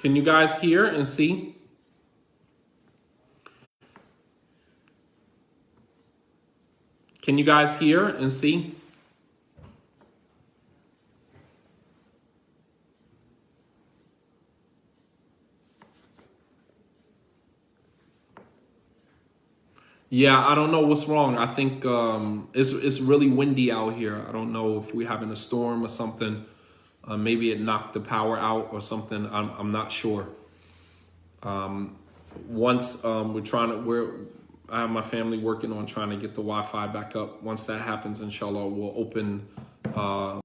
Can you guys hear and see? Can you guys hear and see? Yeah, I don't know what's wrong. I think it's really windy out here. I don't know if we're having a storm or something. Maybe it knocked the power out or something. I'm not sure. Once I have my family working on trying to get the Wi-Fi back up. Once that happens, inshallah, we'll open the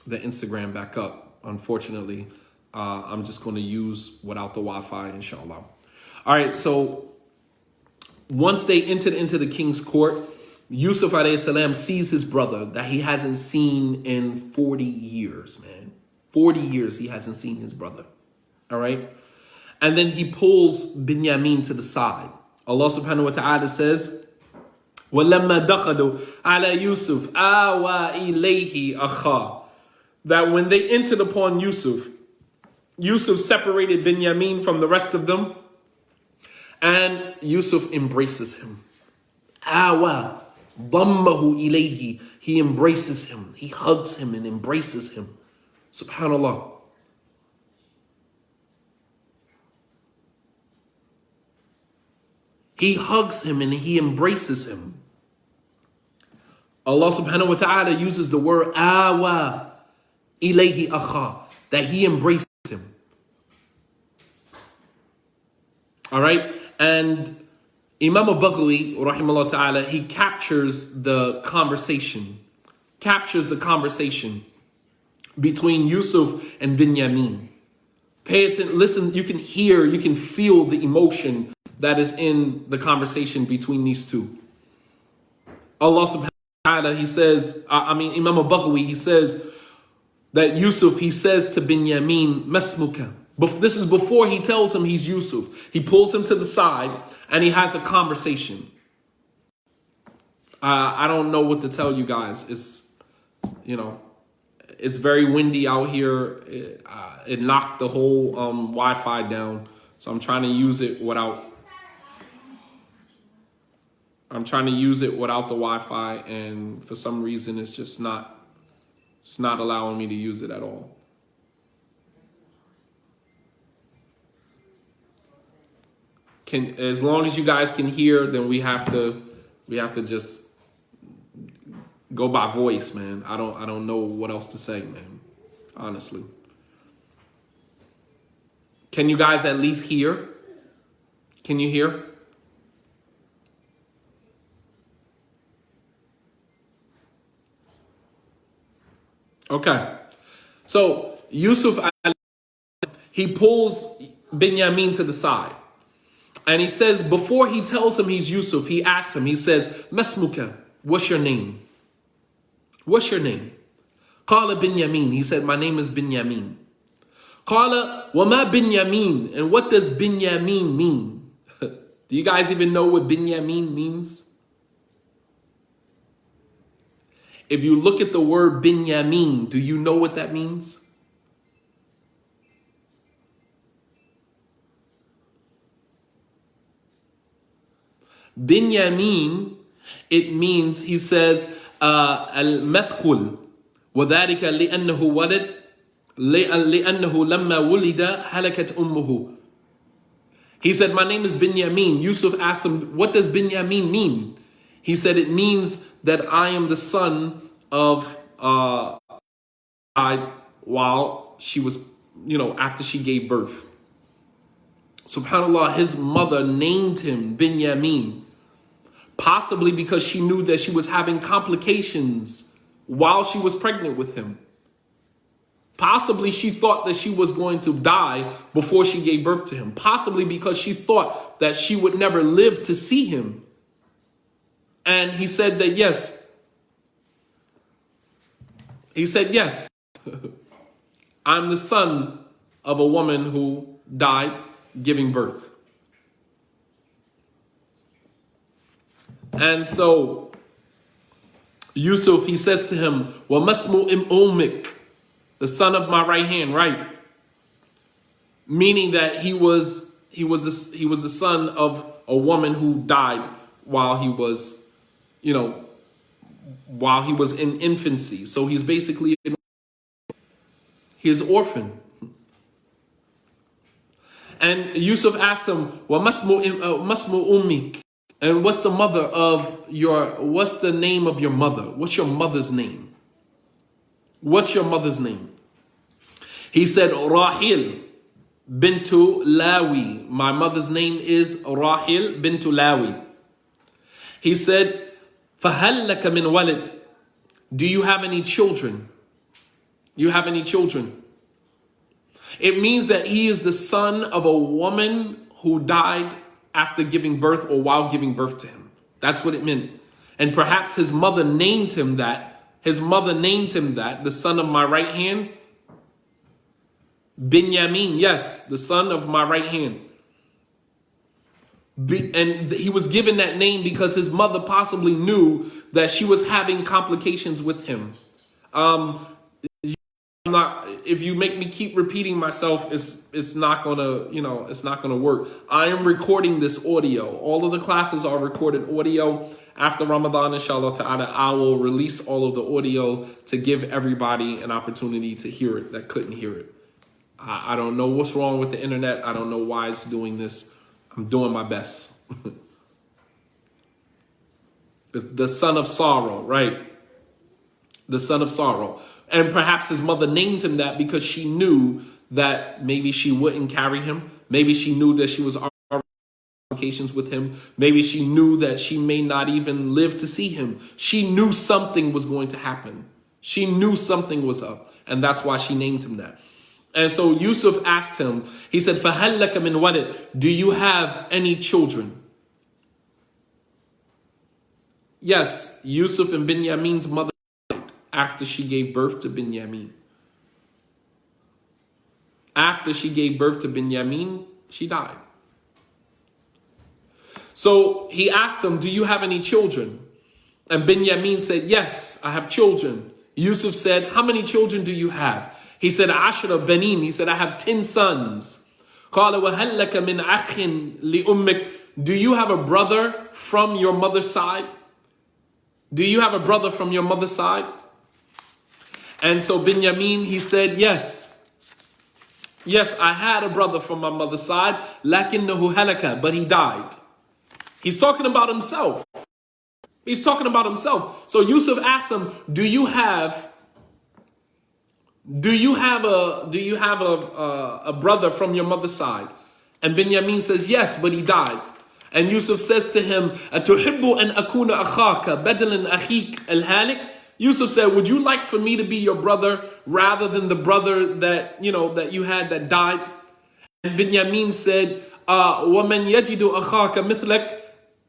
Instagram back up. Unfortunately, I'm just going to use without the Wi-Fi, inshallah. All right, so once they entered into the king's court, Yusuf alayhi salam sees his brother that he hasn't seen in 40 years, man. 40 years he hasn't seen his brother. All right. And then he pulls Binyamin to the side. Allah subhanahu wa ta'ala says, وَلَمَّا دَخَلُوا عَلَى يُوسُفْ آوَى إِلَيْهِ أَخَاهُ. That when they entered upon Yusuf, Yusuf separated Binyamin from the rest of them, and Yusuf embraces him. Awa, dammahu ilayhi. He embraces him. He hugs him and embraces him. Subhanallah. He hugs him and he embraces him. Allah subhanahu wa ta'ala uses the word awa ilayhi akha, that he embraced him. All right. And Imam al-Baghawi, rahimahullah ta'ala, he captures the conversation between Yusuf and Binyamin. Pay attention, listen, you can hear, you can feel the emotion that is in the conversation between these two. Allah subhanahu wa ta'ala, he says, Imam al-Baghawi, he says that Yusuf, he says to Binyamin, Masmuka. This is before he tells him he's Yusuf. He pulls him to the side and he has a conversation. I don't know what to tell you guys. It's very windy out here. It knocked the whole Wi-Fi down. So I'm trying to use it without the Wi-Fi, and for some reason it's not allowing me to use it at all. As long as you guys can hear, then we have to just go by voice, man. I don't know what else to say, man. Honestly. Can you guys at least hear? Can you hear? Okay. So Yusuf, he pulls Binyamin to the side. And he says, before he tells him he's Yusuf, he asks him, he says, Masmuka, what's your name? What's your name? Qala Binyamin. He said, my name is Binyamin. Qala wama Binyamin. And what does Binyamin mean? Do you guys even know what Binyamin means? If you look at the word Binyamin, do you know what that means? Binyamin, it means, he says, al-mathqul, وذلك لأنه ولد لأنه لما ولد هلكت أمه. He said, my name is Binyamin. Yusuf asked him, what does Binyamin mean? He said, it means that I am the son of while she was, after she gave birth. Subhanallah, his mother named him Binyamin. Possibly because she knew that she was having complications while she was pregnant with him. Possibly she thought that she was going to die before she gave birth to him. Possibly because she thought that she would never live to see him. And he said that yes. He said, yes, I'm the son of a woman who died giving birth. And so Yusuf, he says to him, وَمَسْمُ إِمْ أُمِّكَ. The son of my right hand, right? Meaning that he was the son of a woman who died while he was, while he was in infancy. So he's basically his orphan. And Yusuf asked him, masmu ummik? And what's the name of your mother? What's your mother's name? What's your mother's name? He said, Rahil bintu Lawi. My mother's name is Rahil bintu Lawi. He said, فَهَلْ لَكَ مِنْ وَلِدٍ? Do you have any children? You have any children? It means that he is the son of a woman who died after giving birth or while giving birth to him. That's what it meant. And perhaps his mother named him that. His mother named him that, the son of my right hand. Binyamin, yes, the son of my right hand. And he was given that name because his mother possibly knew that she was having complications with him. If you make me keep repeating myself, it's not gonna, it's not gonna work. I am recording this audio. All of the classes are recorded audio. After Ramadan, inshallah ta'ala, I will release all of the audio to give everybody an opportunity to hear it that couldn't hear it. I don't know what's wrong with the internet. I don't know why it's doing this. I'm doing my best. The son of sorrow, right? The son of sorrow. And perhaps his mother named him that because she knew that maybe she wouldn't carry him. Maybe she knew that she was already complications with him. Maybe she knew that she may not even live to see him. She knew something was going to happen. She knew something was up. And that's why she named him that. And so Yusuf asked him, he said, فَهَلْ لَكَ مِنْ وَلِدٍ? Do you have any children? Yes, Yusuf and Binyamin's mother died after she gave birth to Binyamin. After she gave birth to Binyamin, she died. So he asked him, do you have any children? And Binyamin said, yes, I have children. Yusuf said, how many children do you have? He said, Ashra Banin. He said, I have 10 sons. قال وهل لك من أخ لأمك? Do you have a brother from your mother's side? Do you have a brother from your mother's side? And so Binyamin, he said, yes. Yes, I had a brother from my mother's side. لكنه هلك, but he died. He's talking about himself. He's talking about himself. So Yusuf asked him, do you have a brother from your mother's side? And Binyamin says, yes, but he died. And Yusuf says to him, أَتُحِبُّ أَنْ أَكُونَ أَخَاكَ بَدَلًا أَخِيكَ الْهَالِكَ? Yusuf said, would you like for me to be your brother rather than the brother that you had that died? And Binyamin said, وَمَنْ يَجِدُ أَخَاكَ مِثْلَكَ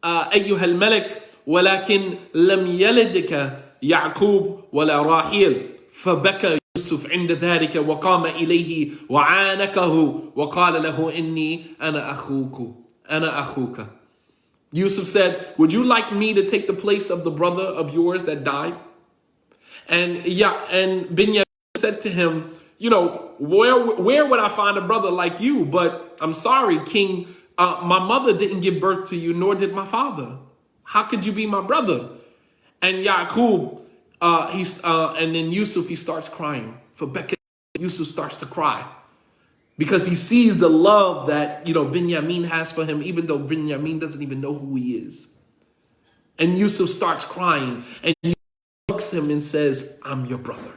أَيُّهَا الْمَلَكَ وَلَكِنْ لَمْ يَلِدْكَ يَعْقُوبُ وَلَا رَاحِيلٌ فَبَكَى يوسف عند ذلك وقام إليه وعانكه وقال له إني أنا أخوك. Yusuf said, would you like me to take the place of the brother of yours that died? And Binyamin said to him, where would I find a brother like you? But I'm sorry, King, my mother didn't give birth to you, nor did my father. How could you be my brother? And Yaqub, and then Yusuf, he starts crying. For Becca, Yusuf starts to cry because he sees the love that, Binyamin has for him, even though Binyamin doesn't even know who he is. And Yusuf starts crying, and Yusuf looks at him and says, I'm your brother.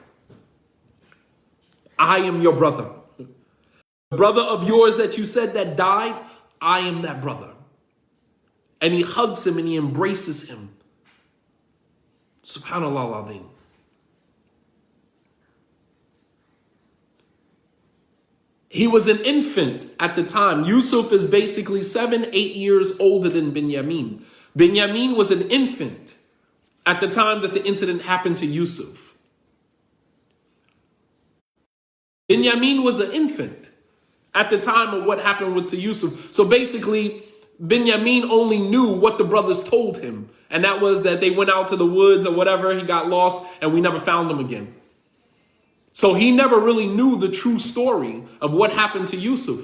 I am your brother. The brother of yours that you said that died, I am that brother. And he hugs him and he embraces him. Subhanallah al-Azim. He was an infant at the time. Yusuf is basically 7-8 years older than Binyamin. Binyamin was an infant at the time that the incident happened to Yusuf. Binyamin was an infant at the time of what happened to Yusuf. So basically, Binyamin only knew what the brothers told him. And that was that they went out to the woods or whatever. He got lost and we never found him again. So he never really knew the true story of what happened to Yusuf,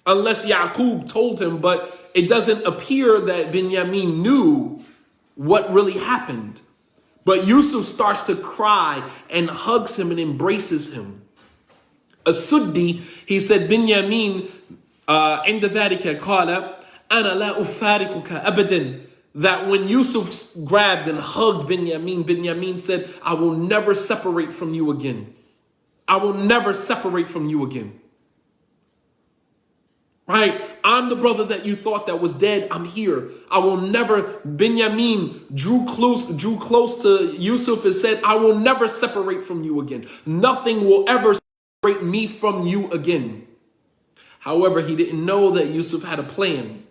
unless Yaqub told him, but it doesn't appear that Binyamin knew what really happened. But Yusuf starts to cry and hugs him and embraces him. As-Suddi, he said, Binyamin, عند ذلك قال أنا لا أفارقك أبدا. That when Yusuf grabbed and hugged Binyamin, Binyamin said, I will never separate from you again. I will never separate from you again. Right? I'm the brother that you thought that was dead. I'm here. I will never. Binyamin drew close to Yusuf and said, I will never separate from you again. Nothing will ever separate me from you again. However, he didn't know that Yusuf had a plan.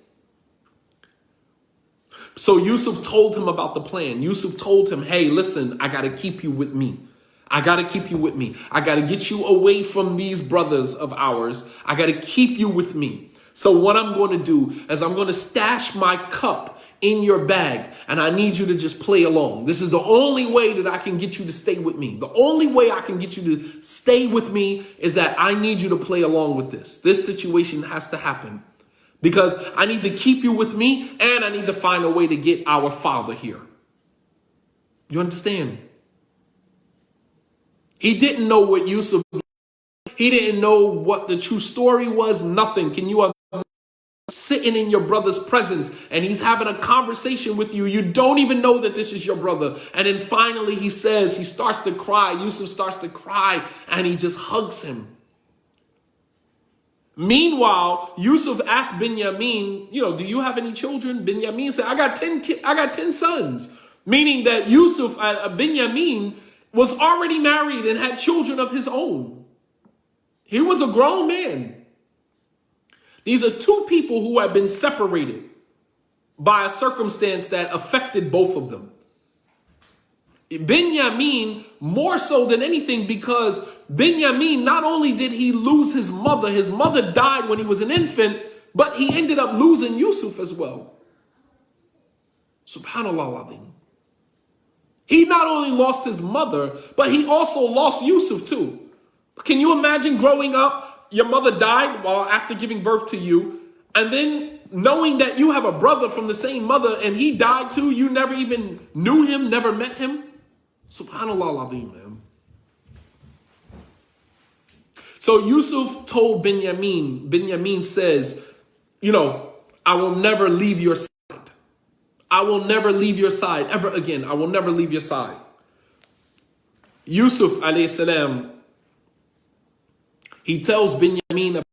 So Yusuf told him about the plan. Yusuf told him, hey, listen, I got to keep you with me. I got to keep you with me. I got to get you away from these brothers of ours. I got to keep you with me. So what I'm going to do is I'm going to stash my cup in your bag, and I need you to just play along. This is the only way that I can get you to stay with me. The only way I can get you to stay with me is that I need you to play along with this. This situation has to happen. Because I need to keep you with me, and I need to find a way to get our father here. You understand? He didn't know what Yusuf was. He didn't know what the true story was. Nothing. Can you imagine sitting in your brother's presence and he's having a conversation with you? You don't even know that this is your brother. And then finally he says, he starts to cry. Yusuf starts to cry and he just hugs him. Meanwhile, Yusuf asked Binyamin, do you have any children? Binyamin said, I got 10 sons. Meaning that Yusuf, Binyamin, was already married and had children of his own. He was a grown man. These are two people who have been separated by a circumstance that affected both of them. Binyamin more so than anything, because Binyamin, not only did he lose his mother died when he was an infant, but he ended up losing Yusuf as well. Subhanallah al-Azim. He not only lost his mother, but he also lost Yusuf too. Can you imagine growing up, your mother died while after giving birth to you, and then knowing that you have a brother from the same mother and he died too, you never even knew him, never met him? Subhanallah al-Azim, man. So Yusuf told Binyamin says, I will never leave your side. I will never leave your side ever again. I will never leave your side. Yusuf alayhi salam, he tells Binyamin